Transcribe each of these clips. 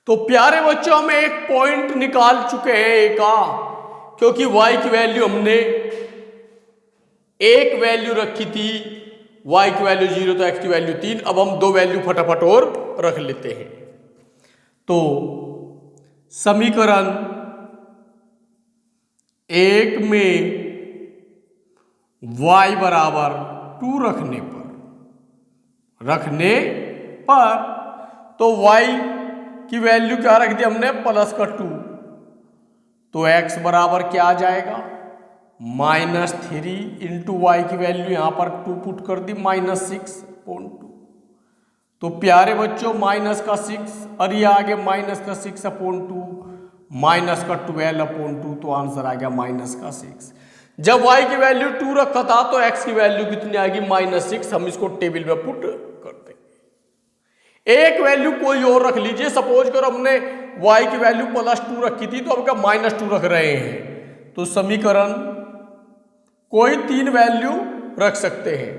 तो प्यारे बच्चों हम एक पॉइंट निकाल चुके हैं एक का, क्योंकि y की वैल्यू हमने एक वैल्यू रखी थी, y की वैल्यू 0 तो x की वैल्यू 3। अब हम दो वैल्यू फटाफट और रख लेते हैं। तो समीकरण एक में y बराबर 2 रखने पर तो y की वैल्यू क्या रख दी हमने, प्लस का 2। तो x बराबर क्या आ जाएगा, -3 इंटू वाई की वैल्यू यहां पर 2 पुट कर दी, -6/2। तो प्यारे बच्चों माइनस का 6 और ये आ गया -6/2 माइनस का 12/2। तो आंसर आ गया -6। जब y की वैल्यू 2 रखा था तो x की वैल्यू कितनी आएगी, -6। हम इसको टेबल में पुट कर देंगे। एक वैल्यू कोई और रख लीजिए, सपोज करो हमने y की वैल्यू +2 रखी थी तो अब क्या -2 रख रहे हैं। तो समीकरण कोई 3 वैल्यू रख सकते हैं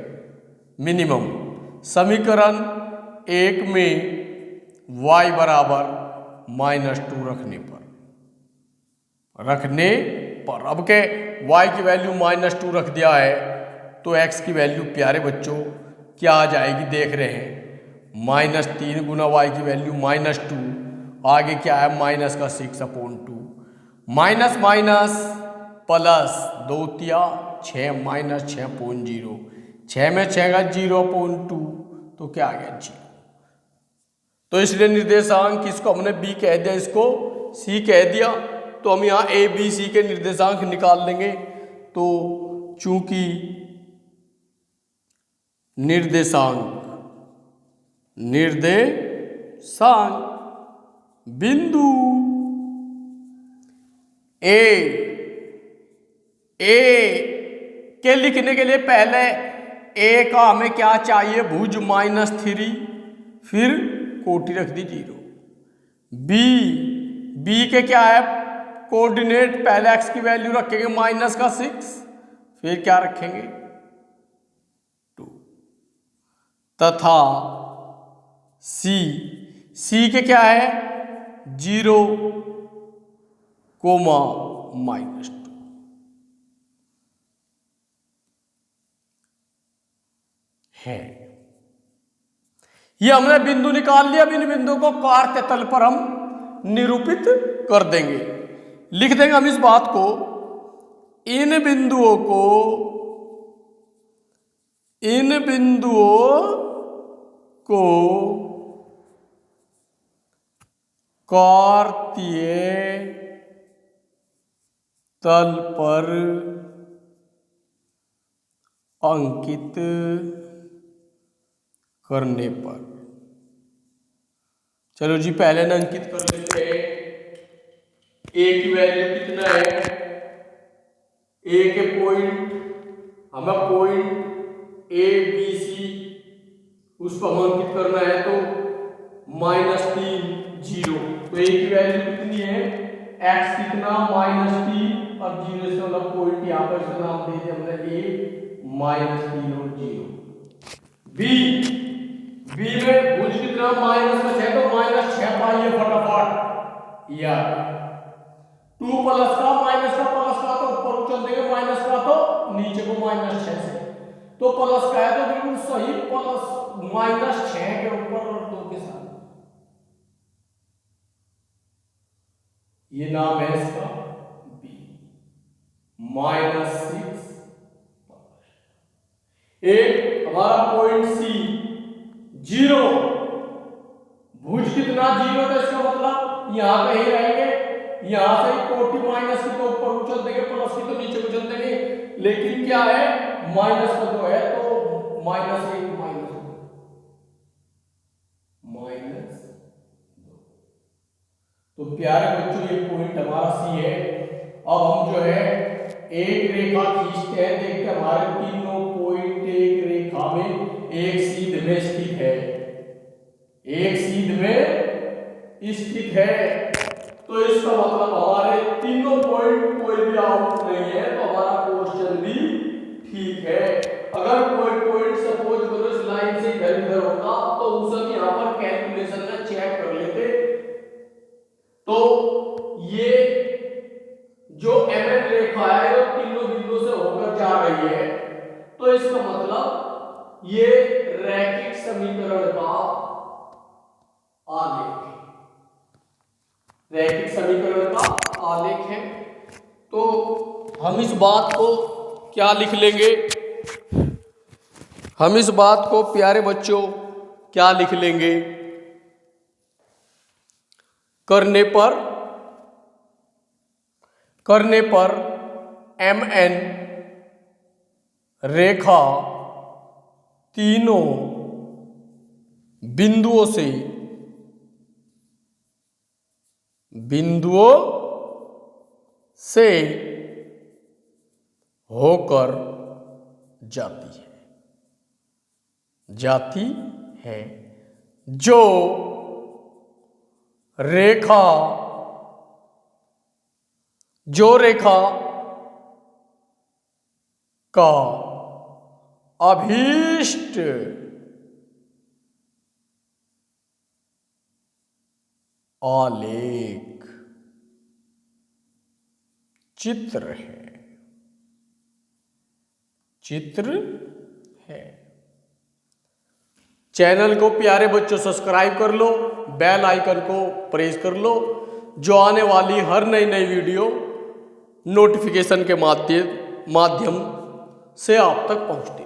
मिनिमम। समीकरण एक में y बराबर -2 रखने पर अब के y की वैल्यू -2 रख दिया है तो x की वैल्यू प्यारे बच्चों क्या आ जाएगी, देख रहे हैं, -3 गुना y की वैल्यू -2, आगे क्या है -6/2, माइनस माइनस प्लस 2 तिया 6 -6.0, 6 में 6 का 0.2 तो क्या आ गया 0। तो इसलिए निर्देशांक इसको हमने b कह दिया, इसको c कह दिया। तो हम यहाँ a b c के निर्देशांक निकाल लेंगे। तो चूंकि निर्देशांक बिंदु ए के लिखने के लिए पहले a का हमें क्या चाहिए, भुज -3, फिर कोटि रख दी 0। बी के क्या है कोऑर्डिनेट, पहले x की वैल्यू रखेंगे -6, फिर क्या रखेंगे 2, तथा सी के क्या है 0, -2 है। ये हमने बिंदु निकाल लिया। अब इन बिंदु को कार्य तल पर हम निरूपित कर देंगे, लिख देंगे हम इस बात को, इन बिंदुओं को कार्तीय तल पर अंकित करने पर, चलो जी पहले न अंकित कर लेते हैं। ए की वैल्यू कितना है, ए के पॉइंट, हमें पॉइंट ए बी सी उस पर अंकित करना है तो -3 0। तो ए की वैल्यू कितनी है, x कितना -3 और 0 से मतलब पॉइंट यहाँ पर इसका नाम दे दिया हमने ए -3 और 0। बी में भुज कितना -6 तो -6 पाइए फटाफट, या 2 प्लस का माइनस का प्लस का तो ऊपर उछल देंगे, माइनस का तो नीचे को -6 से, तो प्लस का है तो बिल्कुल सही, प्लस -6 के ऊपर और 2 के साथ, ये नाम है इसका बी -6। एक हमारा पॉइंट सी 0, भुज कितना 0 था, इसका मतलब यहां पे ही रहेंगे, यहां से कोटि माइनस की तो ऊपर उछल देंगे, प्लस की तो नीचे उछल देंगे, लेकिन क्या है माइनस का तो है तो -1 -2। तो प्यारे बच्चों ये पॉइंट हमारा सी है। अब हम जो है एक रेखा खींचते हैं, देखते हैं हमारे तीनों पॉइंट एक रेखा में एक सीध में स्थित है, एक सीध में स्थित है। तो इसका मतलब हमारे तीनों पॉइंट कोई भी आउट नहीं है, तो हमारा क्वेश्चन भी ठीक है। अगर कोई पॉइंट सपोज करो इस लाइन से इधर उधर होता तो उस सब यहाँ पर कैलकुलेशन में चेक कर लेते, मतलब ये रैखिक समीकरण का आलेख है, रैखिक समीकरण का आलेख है। तो हम इस बात को क्या लिख लेंगे, हम इस बात को प्यारे बच्चों क्या लिख लेंगे, करने पर MN रेखा तीनों बिंदुओं से होकर जाती है। जो रेखा का अभीष्ट आलेख चित्र है। चैनल को प्यारे बच्चों सब्सक्राइब कर लो, बेल आइकन को प्रेस कर लो, जो आने वाली हर नई वीडियो नोटिफिकेशन के माध्यम से आप तक पहुंचती है।